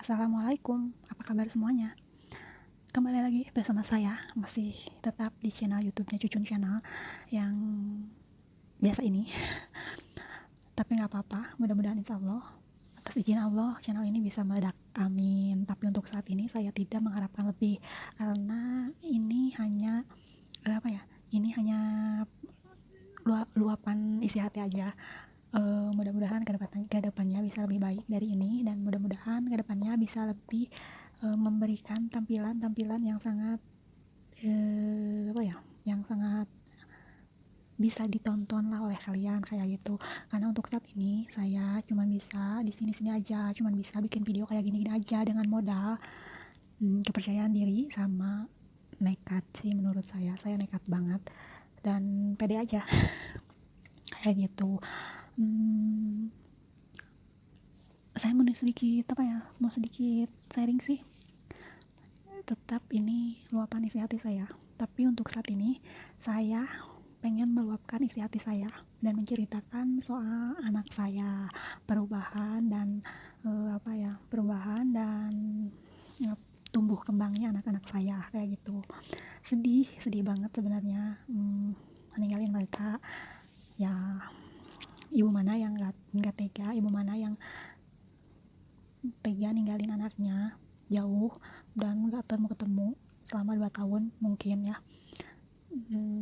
Assalamualaikum, apa kabar semuanya? Kembali lagi bersama saya, masih tetap di channel YouTube-nya Cucun Channel yang biasa ini. Tapi nggak apa-apa, mudah-mudahan insya Allah atas izin Allah channel ini bisa meledak, amin. Tapi untuk saat ini saya tidak mengharapkan lebih karena ini hanya apa ya? Ini hanya luapan isi hati aja. Mudah-mudahan ke depannya bisa lebih baik dari ini, dan mudah-mudahan ke depannya bisa lebih memberikan tampilan-tampilan yang sangat apa ya, yang sangat bisa ditonton lah oleh kalian kayak gitu. Karena untuk saat ini saya cuman bisa di sini-sini aja, cuman bisa bikin video kayak gini-gini aja dengan modal kepercayaan diri sama nekat sih. Menurut saya nekat banget dan pede aja kayak gitu. Saya mau sedikit sharing sih. Tetap ini luapan isi hati saya, tapi untuk saat ini saya pengen meluapkan isi hati saya dan menceritakan soal anak saya, perubahan dan perubahan dan ya, tumbuh kembangnya anak-anak saya kayak gitu. Sedih banget sebenarnya, meninggalin mereka. Ya, ibu mana yang nggak tega, ibu mana yang tega ninggalin anaknya jauh dan nggak ketemu selama 2 tahun mungkin ya.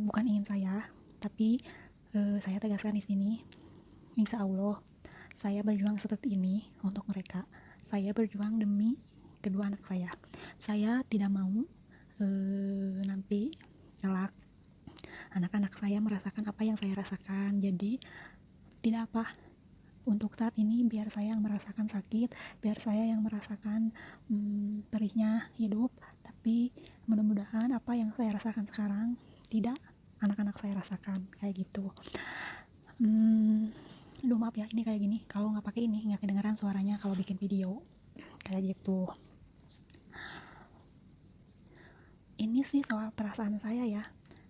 Bukan ingin saya, tapi saya tegaskan di sini, insya Allah saya berjuang seperti ini untuk mereka. Saya berjuang demi kedua anak saya. Saya tidak mau nanti kelak anak-anak saya merasakan apa yang saya rasakan. Jadi tidak apa, untuk saat ini biar saya yang merasakan sakit, biar saya yang merasakan perihnya hidup, tapi mudah-mudahan apa yang saya rasakan sekarang tidak anak-anak saya rasakan kayak gitu. Aduh, maaf ya ini kayak gini, kalau nggak pakai ini nggak kedengeran suaranya kalau bikin video kayak gitu. Ini sih soal perasaan saya ya.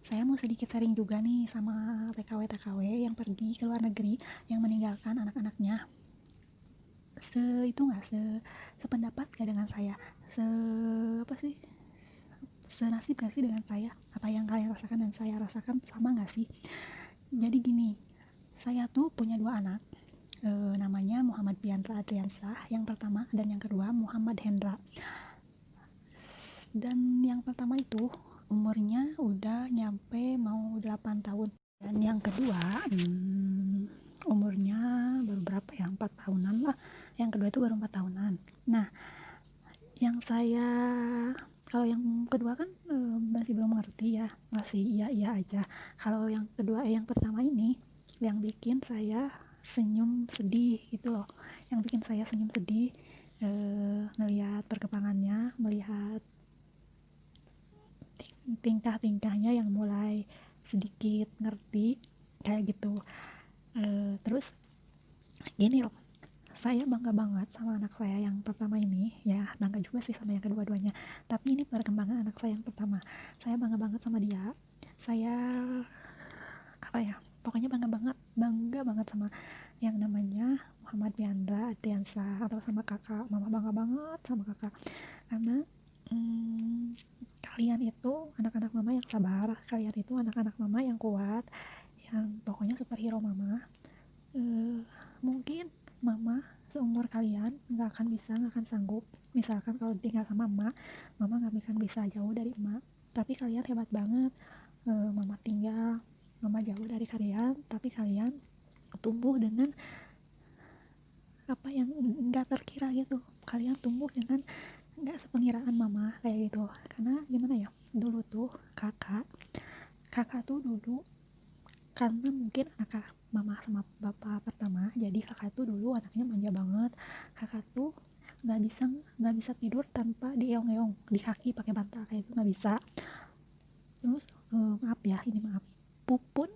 Saya mau sedikit sharing juga nih sama TKW yang pergi ke luar negeri, yang meninggalkan anak-anaknya. Itu nggak sependapat gak dengan saya, se apa sih, senasib gak sih dengan saya? Apa yang kalian rasakan dan saya rasakan sama gak sih? Jadi gini, saya tuh punya 2 anak, namanya Muhammad Biantra Adriansah yang pertama, dan yang kedua Muhammad Hendra. Dan yang pertama itu umurnya udah nyampe mau 8 tahun, dan yang kedua umurnya baru berapa ya, 4 tahunan lah. Yang kedua itu baru 4 tahunan. Nah, yang saya, kalau yang kedua kan masih belum ngerti ya, masih iya aja. Kalau yang kedua yang pertama ini yang bikin saya senyum sedih gitu loh, yang bikin saya senyum sedih, melihat perkembangannya, melihat tingkah-tingkahnya yang mulai sedikit ngerti kayak gitu. Terus gini loh, saya bangga banget sama anak saya yang pertama ini, ya bangga juga sih sama yang kedua-duanya, tapi ini perkembangan anak saya yang pertama. Saya bangga banget sama dia. Saya apa ya, pokoknya bangga banget sama yang namanya Muhammad Biandra Adriansa, atau sama kakak. Mama bangga banget sama kakak karena kalian itu anak-anak mama yang sabar, kalian itu anak-anak mama yang kuat, yang pokoknya superhero mama. Mungkin mama seumur kalian nggak akan sanggup misalkan kalau tinggal sama emak, mama nggak akan bisa jauh dari emak, tapi kalian hebat banget. Mama jauh dari kalian, tapi kalian tumbuh dengan apa yang nggak terkira gitu. Kalian tumbuh dengan nggak sepengiraan mama kayak gitu. Karena gimana ya, dulu tuh kakak tuh dulu, karena mungkin anak mama sama bapak pertama, jadi kakak tuh dulu anaknya manja banget. Kakak tuh nggak bisa nggak bisa tidur tanpa dieong-eong di kaki pakai bantal kayak itu, nggak bisa. Terus maaf pupun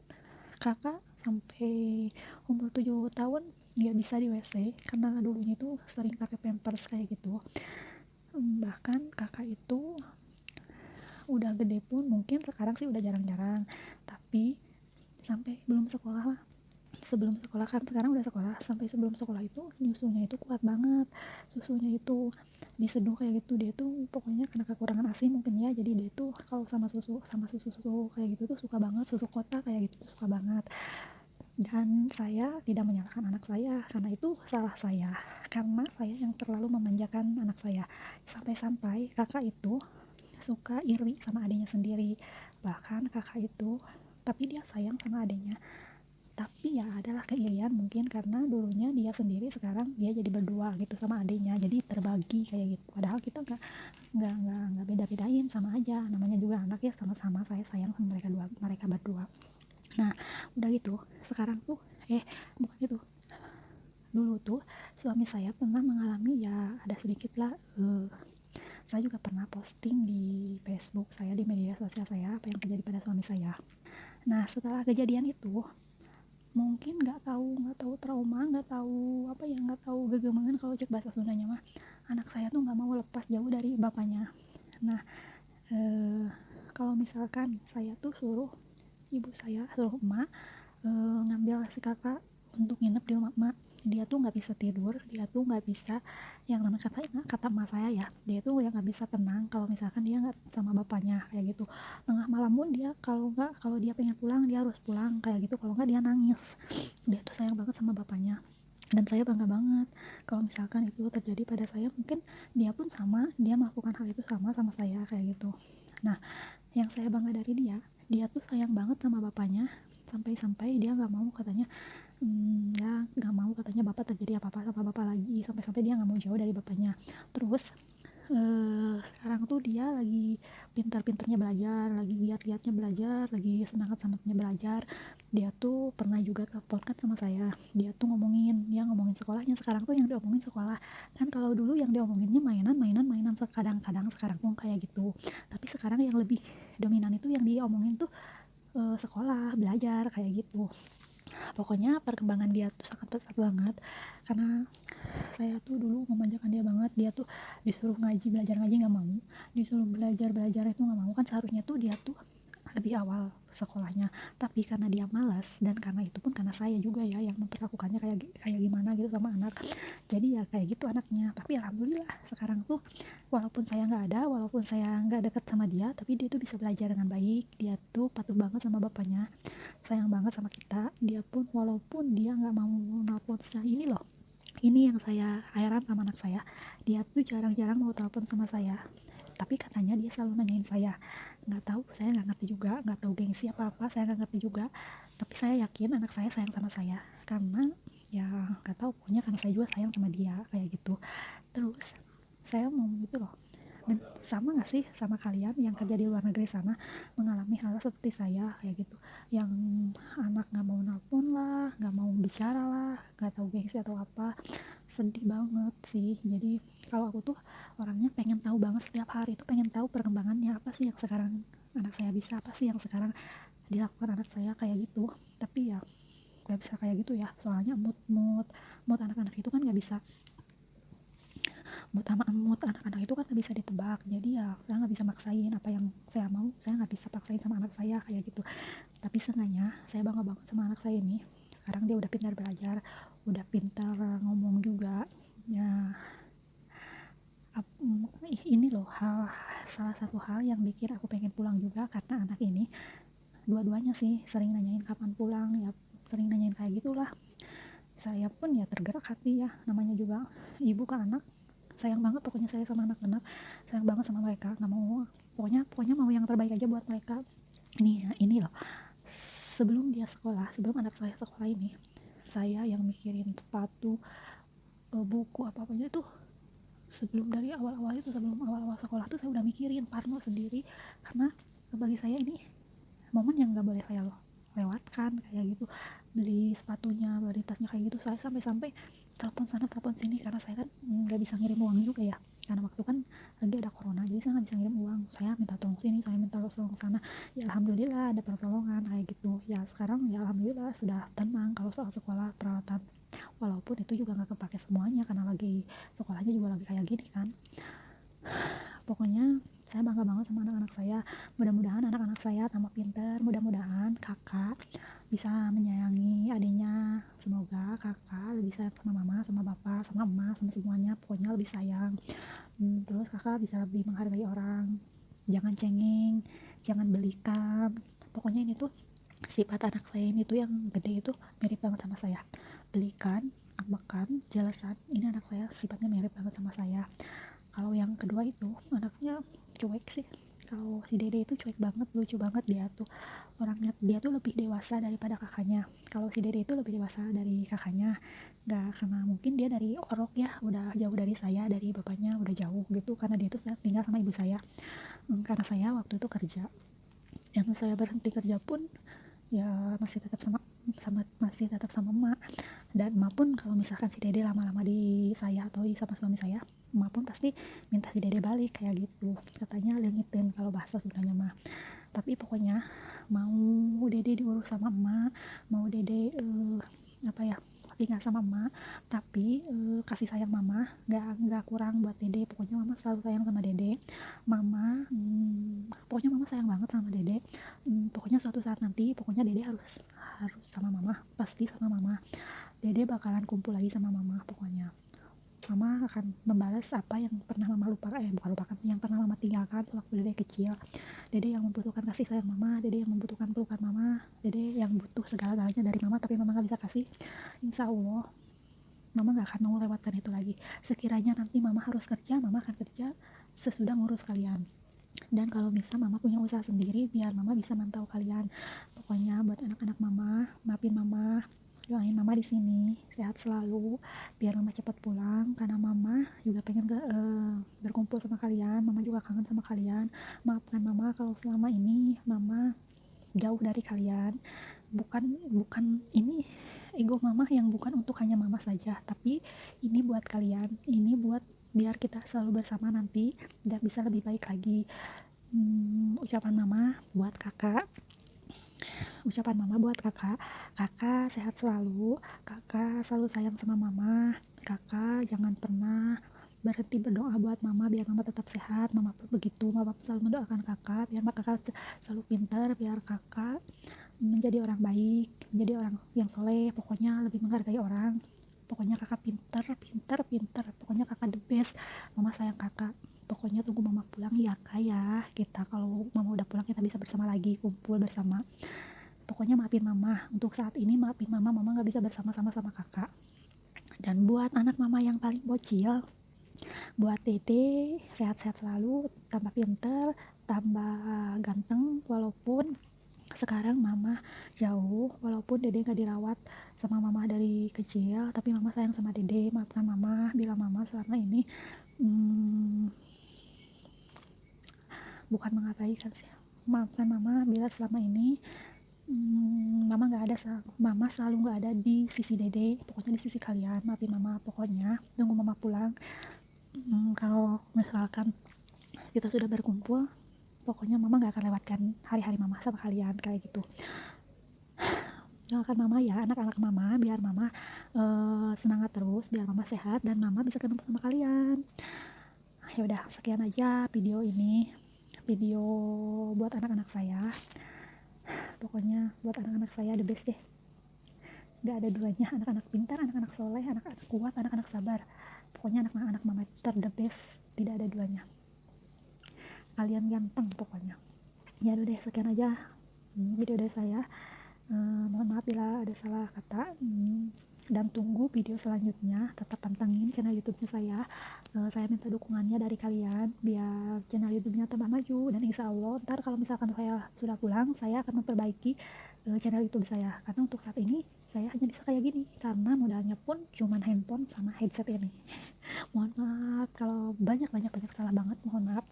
kakak sampai umur 7 tahun nggak bisa di WC karena dulunya itu sering pakai pampers kayak gitu. Bahkan kakak itu udah gede pun mungkin sekarang sih udah jarang-jarang, tapi sampai belum sekolah lah, sebelum sekolah kan sekarang udah sekolah, sampai sebelum sekolah itu nyusunya itu kuat banget, susunya itu diseduh kayak gitu. Dia tuh pokoknya karena kekurangan ASI mungkin ya, jadi dia tuh kalau sama susu kayak gitu tuh suka banget, susu kota kayak gitu tuh suka banget. Dan saya tidak menyalahkan anak saya karena itu salah saya, karena saya yang terlalu memanjakan anak saya, sampai-sampai kakak itu suka iri sama adiknya sendiri. Bahkan kakak itu, tapi dia sayang sama adiknya, tapi ya adalah keirian mungkin karena dulunya dia sendiri, sekarang dia jadi berdua gitu sama adiknya, jadi terbagi kayak gitu. Padahal kita nggak beda-bedain, sama aja, namanya juga anak ya, sama-sama saya sayang sama mereka berdua. Nah udah gitu sekarang tuh bukan gitu, dulu tuh suami saya pernah mengalami ya, ada sedikit lah, saya juga pernah posting di Facebook saya, di media sosial saya, apa yang terjadi pada suami saya. Nah setelah kejadian itu, mungkin nggak tahu trauma, nggak tahu apa ya, nggak tahu gegemengan kalau cek bahasa Sundanya mah, anak saya tuh nggak mau lepas jauh dari bapaknya. Nah kalau misalkan saya tuh suruh ibu saya, suruh emak ngambil si kakak untuk nginep di rumah emak, dia tuh nggak bisa tidur, dia tuh nggak bisa, yang namanya kata emak saya ya, dia tuh yang nggak bisa tenang kalau misalkan dia nggak sama bapaknya kayak gitu. Tengah malam pun dia, kalau dia pengen pulang dia harus pulang kayak gitu, kalau nggak dia nangis. Dia tuh sayang banget sama bapaknya, dan saya bangga banget kalau misalkan itu terjadi pada saya. Mungkin dia pun sama, dia melakukan hal itu sama saya kayak gitu. Nah yang saya bangga dari dia tuh sayang banget sama bapaknya, sampai-sampai dia nggak mau katanya, ya nggak mau katanya bapak terjadi apa-apa sama bapak lagi, sampai-sampai dia nggak mau jauh dari bapaknya. Terus sekarang tuh dia lagi pintar-pintarnya belajar, lagi giat-giatnya belajar, lagi semangat-semangatnya belajar. Dia tuh pernah juga telepon kan sama saya, dia ngomongin sekolahnya. Sekarang tuh yang diomongin sekolah, kan kalau dulu yang diomonginnya mainan kadang-kadang, sekarang pun kayak gitu. Tapi sekarang yang lebih dominan itu yang diomongin tuh sekolah, belajar kayak gitu. Pokoknya perkembangan dia tuh sangat pesat banget, karena saya tuh dulu memanjakan dia banget. Dia tuh disuruh belajar ngaji nggak mau, disuruh belajar itu nggak mau, kan seharusnya tuh dia tuh lebih awal sekolahnya, tapi karena dia malas, dan karena itu pun karena saya juga ya yang memperlakukannya kayak gimana gitu sama anak, jadi ya kayak gitu anaknya. Tapi alhamdulillah sekarang tuh, walaupun saya nggak ada, walaupun saya nggak dekat sama dia, tapi dia tuh bisa belajar dengan baik. Dia tuh patuh banget sama bapaknya, sayang banget sama kita. Dia pun walaupun dia nggak mau nelpon saya, ini yang saya heran sama anak saya, dia tuh jarang-jarang mau telepon sama saya, tapi katanya dia selalu nanyain saya. Nggak tahu, saya nggak ngerti juga, nggak tahu gengsi apa saya nggak ngerti juga, tapi saya yakin anak saya sayang sama saya, karena ya nggak tahu, pokoknya karena saya juga sayang sama dia kayak gitu. Terus saya mau gitu loh, dan sama nggak sih sama kalian yang kerja di luar negeri sana, mengalami hal seperti saya kayak gitu, yang anak nggak mau nelpon lah, nggak mau bicara lah, nggak tahu gengsi atau apa. Sedih banget sih. Jadi kalau aku tuh orangnya pengen tahu banget, setiap hari itu pengen tahu perkembangannya, apa sih yang sekarang anak saya bisa, apa sih yang sekarang dilakukan anak saya kayak gitu. Tapi ya nggak bisa kayak gitu ya, soalnya mood anak-anak itu kan nggak bisa, mood anak-anak itu kan nggak bisa ditebak. Jadi ya saya nggak bisa maksain apa yang saya mau, saya nggak bisa paksain sama anak saya kayak gitu. Tapi seenggaknya saya bangga banget sama anak saya ini, sekarang dia udah pintar belajar, udah pintar ngomong juga ya. Ini loh salah satu hal yang bikin aku pengen pulang juga, karena anak ini dua-duanya sih sering nanyain kapan pulang ya, sering nanyain kayak gitulah. Saya pun ya tergerak hati ya, namanya juga ibu ke anak, sayang banget pokoknya saya sama anak-anak, sayang banget sama mereka, nggak mau, pokoknya mau yang terbaik aja buat mereka. Ini loh, sebelum anak saya sekolah ini, saya yang mikirin sepatu, buku, apa-apa itu. Sebelum awal-awal sekolah tuh saya udah mikirin Parno sendiri, karena bagi saya ini momen yang nggak boleh saya lewatkan kayak gitu. Beli sepatunya, beli tasnya kayak gitu, saya sampai-sampai telepon sana telepon sini, karena saya kan nggak bisa ngirim uang juga ya, karena waktu kan lagi ada corona, jadi saya nggak bisa ngirim uang. Saya minta tolong sini, saya minta tolong sana, ya alhamdulillah ada pertolongan kayak gitu ya. Sekarang ya alhamdulillah sudah tenang kalau soal sekolah peralatan, walaupun itu juga nggak kepake semuanya karena lagi sekolahnya juga lagi kayak gini kan. Pokoknya saya bangga banget sama anak-anak saya. Mudah-mudahan anak-anak saya tambah pintar, mudah-mudahan kakak bisa menyayangi adiknya, semoga kakak lebih sayang sama mama, sama bapak, sama emak, sama semuanya, pokoknya lebih sayang. Terus kakak bisa lebih menghargai orang, jangan cengeng, jangan belikan. Pokoknya ini tuh sifat anak saya ini tuh yang gede itu mirip banget sama saya. Belikan, ambekan, jelasan, ini anak saya sifatnya mirip banget sama saya. Kalau yang kedua itu anaknya cuek sih. Kalau si Dede itu cuek banget, lucu banget dia tuh. Orangnya dia tuh lebih dewasa daripada kakaknya. Kalau si Dede itu lebih dewasa dari kakaknya. Nggak, karena mungkin dia dari orok ya, udah jauh dari saya, dari bapaknya udah jauh gitu. Karena dia tuh tinggal sama ibu saya. Karena saya waktu itu kerja. Dan saya berhenti kerja pun ya masih tetap sama emak. Dan emak pun kalau misalkan si Dede lama-lama di saya atau di sama suami saya, emak pun pasti minta si Dede balik kayak gitu, katanya lengitin kalau bahasa Sundanya mah. Tapi pokoknya mau Dede diurus sama emak, mau Dede apa ya, tinggal sama emak, tapi kasih sayang mama nggak kurang buat Dede. Pokoknya mama selalu sayang sama Dede. Mama pokoknya mama sayang banget sama Dede. Pokoknya suatu saat nanti pokoknya Dede harus harus sama mama, pasti sama mama. Dede bakalan kumpul lagi sama mama. Pokoknya mama akan membalas apa yang pernah mama lupakan, bukan lupakan, yang pernah mama tinggalkan waktu Dede kecil. Dede yang membutuhkan kasih sayang mama, Dede yang membutuhkan pelukan mama, Dede yang butuh segala-galanya dari mama tapi mama gak bisa kasih. Insya Allah mama gak akan mau lewatkan itu lagi. Sekiranya nanti mama harus kerja, mama akan kerja sesudah ngurus kalian. Dan kalau bisa mama punya usaha sendiri biar mama bisa mantau kalian. Pokoknya buat anak-anak mama, maafin mama, doain mama di sini sehat selalu biar mama cepat pulang, karena mama juga pengen berkumpul sama kalian. Mama juga kangen sama kalian. Maafkan mama kalau selama ini mama jauh dari kalian. Bukan ini ego mama yang bukan untuk hanya mama saja, tapi ini buat kalian, ini buat biar kita selalu bersama nanti dan bisa lebih baik lagi. Ucapan mama buat kakak, kakak sehat selalu, kakak selalu sayang sama mama, kakak jangan pernah berhenti berdoa buat mama biar mama tetap sehat. Mama pun begitu, mama selalu mendoakan kakak biar kakak selalu pintar, biar kakak menjadi orang baik, menjadi orang yang soleh, pokoknya lebih menghargai orang. Pokoknya kakak pintar, pokoknya kakak the best. Mama sayang kakak. Pokoknya tunggu mama pulang ya kak ya. Kita kalau mama udah pulang kita bisa bersama lagi, kumpul bersama. Pokoknya maafin mama. Untuk saat ini maafin mama, mama gak bisa bersama-sama sama kakak. Dan buat anak mama yang paling bocil, buat Dede sehat-sehat selalu, tambah pintar, tambah ganteng. Walaupun sekarang mama jauh, walaupun Dede gak dirawat sama mama dari kecil, tapi mama sayang sama Dede. Maafkan mama bila mama selama ini bukan mengabaikan sih. Maafkan mama bila selama ini mama selalu nggak ada di sisi Dede, pokoknya di sisi kalian. Maafin mama, pokoknya tunggu mama pulang. Kalau misalkan kita sudah berkumpul, pokoknya mama nggak akan lewatkan hari-hari mama sama kalian kayak gitu. Doakan mama ya, anak-anak mama, biar mama semangat terus, biar mama sehat dan mama bisa ketemu sama kalian. Ya udah, sekian aja video ini, video buat anak-anak saya. Pokoknya buat anak-anak saya the best deh, gak ada duanya. Anak-anak pintar, anak-anak soleh, anak-anak kuat, anak-anak sabar. Pokoknya anak-anak mama the best, tidak ada duanya. Kalian ganteng pokoknya. Ya udah deh, sekian aja video dari saya. Mohon maaf bila ada salah kata. Dan tunggu video selanjutnya. Tetap pantengin channel YouTube-nya saya. Saya minta dukungannya dari kalian biar channel YouTube-nya tambah maju. Dan insya Allah ntar kalau misalkan saya sudah pulang, saya akan memperbaiki channel YouTube saya. Karena untuk saat ini saya hanya bisa kayak gini karena modalnya pun cuman handphone sama headset ini. Mohon maaf kalau banyak salah banget, mohon maaf.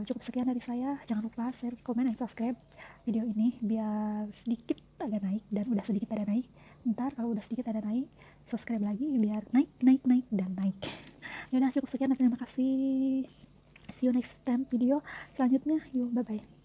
Cukup sekian dari saya. Jangan lupa share, komen, dan subscribe video ini biar sedikit ada naik. Dan udah sedikit ada naik, ntar kalau udah sedikit ada naik, subscribe lagi biar naik dan naik. Ya udah, cukup sekian dan terima kasih. See you next time video selanjutnya. Yuk, bye bye.